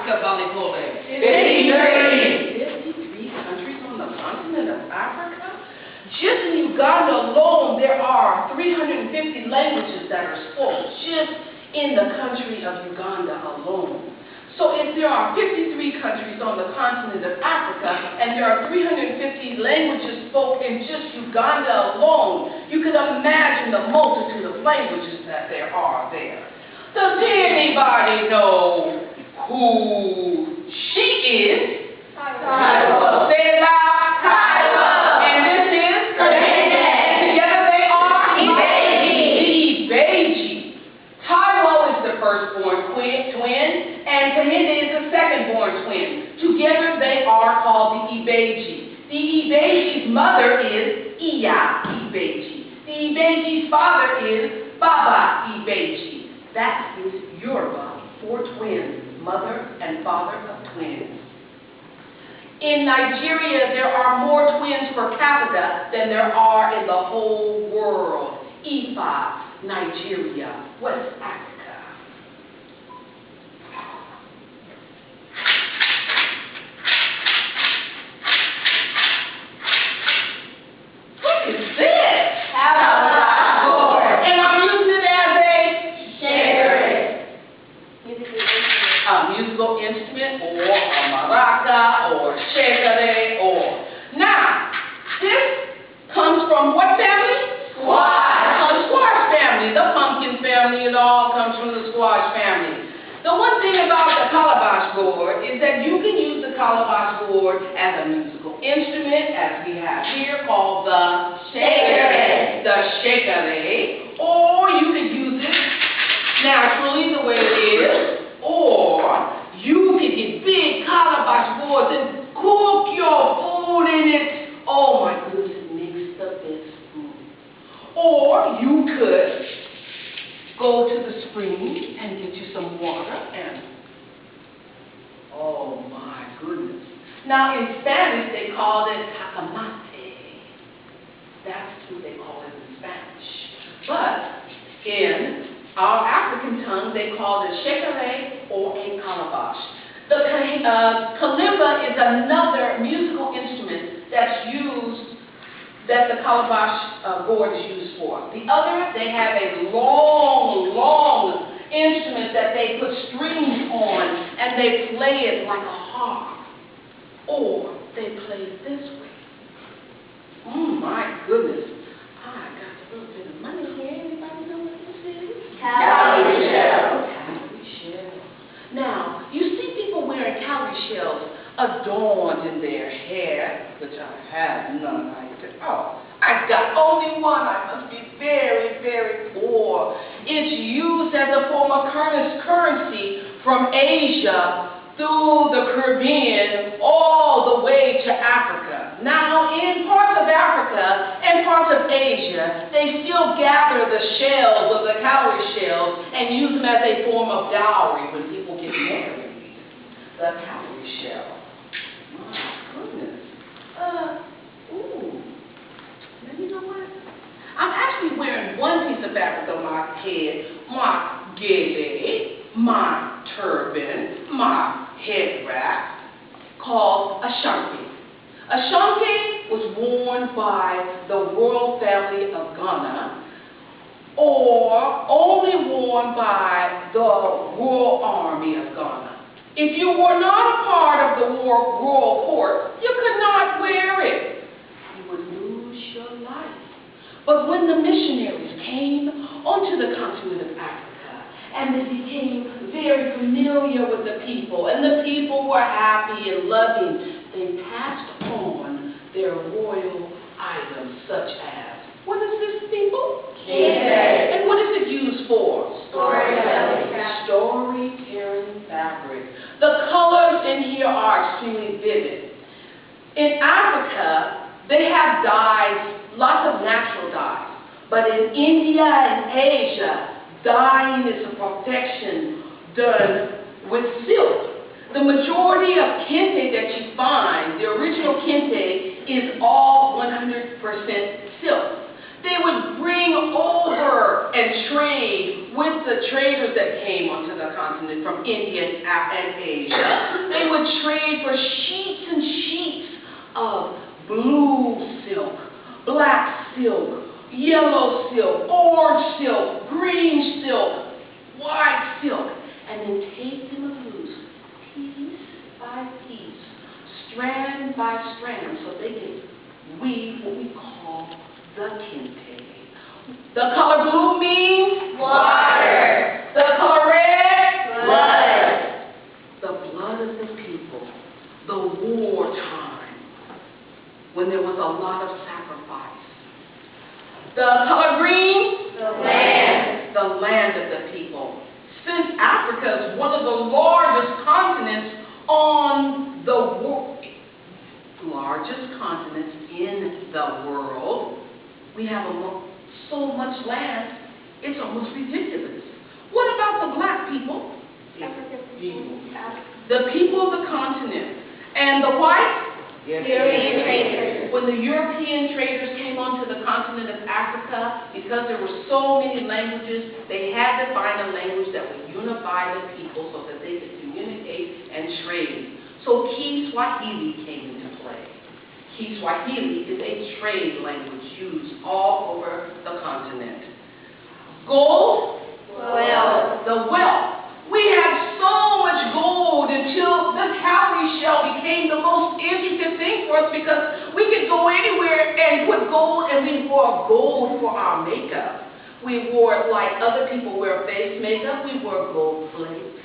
Africa, Balipole? 53 countries on the continent of Africa? Just in Uganda alone, there are 350 languages that are spoken just in the country of Uganda alone. So if there are 53 countries on the continent of Africa, and there are 350 languages spoken in just Uganda alone, you can imagine the multitude of languages that there are there. Does anybody know who she is? Taiwo. Say it loud. Taiwo. And this is? Kahinde. Together they are? Ibeji. Ibeji. Taiwo is the firstborn twin. And Kahinde is the second-born twin. Together they are called the Ibeji. The Ibeji's mother is Iya Ibeji. The Ibeji's father is Baba Ibeji. That is Yoruba for twins, mother and father of twins. In Nigeria, there are more twins per capita than there are in the whole world. Ifa, Nigeria, West Africa. Musical instrument, or a maraca, or shekere, or... Now, this comes from what family? Squash. The squash family, the pumpkin family, it all comes from the squash family. The one thing about the calabash gourd is that you can use the calabash gourd as a musical instrument, as we have here, called the shekere. The shekere, or you could use it naturally the way it is. Or you can get big calabash boards and cook your food in it. Oh my goodness, it makes the best food. Or you could go to the spring and get you some water and, oh my goodness. Now in Spanish they call it cacamate. That's what they call it in Spanish. But in our African tongue, they call it shekere or a calabash. The kalimba is another musical instrument that's used, that the calabash gourd is used for. The other, they have a long instrument that they put strings on, and they play it like a harp. Or they play it this way. Oh my goodness. I got a little bit of money here. Anybody know what this is? Cowrie shell. Cowrie shell. Now, you see people wearing cowrie shells adorned in their hair, which I have none. I said, oh, I've got only one. I must be very, very poor. It's used as a form of currency from Asia through the Caribbean all the way to Africa. Now, in parts of Africa and parts of Asia, they still gather the shells of the cowrie shells and use them as a form of dowry when people get married. The cowrie shell. My goodness. Now you know what? I'm actually wearing one piece of fabric on my head, my gele, my turban, my head wrap, called a shanke. A shanke was worn by the royal family of Ghana, or only worn by the royal army of Ghana. If you were not a part of the royal court, you could not wear it. You would lose your life. But when the missionaries came onto the continent of Africa, and they became very familiar with the people, and the people were happy and loving, they passed on their royal items, such as, what is this, people? Kente. And what is it used for? Storytelling. Storytelling fabric. The colors in here are extremely vivid. In Africa, they have dyes, lots of natural dyes. But in India and Asia, dyeing is a perfection done with silk. The majority of kente that you find, the original kente, is all 100% silk. They would bring over and trade with the the traders that came onto the continent from India and Asia, they would trade for sheets and sheets of blue silk, black silk, yellow silk, orange silk, green silk, white silk, and then take them loose, piece by piece, strand by strand, so they can weave what we call the kente. The color blue means Water. the color red, Blood. the blood of the people, the war time, when there was a lot of sacrifice. The color green, The land. the land of the people. Since Africa is one of the largest continents on the world, largest continents in the world, we have so much land, it's almost ridiculous. What about the black people? The people of the continent. And the white? European traders. When the European traders came onto the continent of Africa, because there were so many languages, they had to find a language that would unify the people so that they could communicate and trade. So Kiswahili came into play. Kiswahili is a trade language used all over the continent. Gold? Wealth. The wealth. We had so much gold until the cowrie shell became the most intricate thing for us, because we could go anywhere and put gold, and we wore gold for our makeup. We wore, like other people wear face makeup, we wore gold flakes,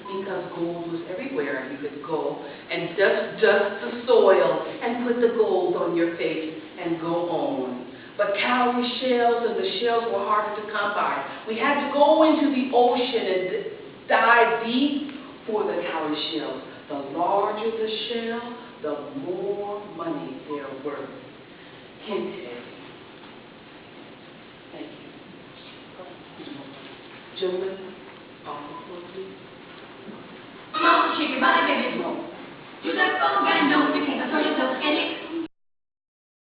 because gold was everywhere. You could go and dust the soil and put the gold on your face and go on. But cowrie shells and the shells were harder to come by. We had to go into the ocean and dive deep for the cowrie shells. The larger the shell, the more money they're worth. Kente. Thank you. Gentlemen.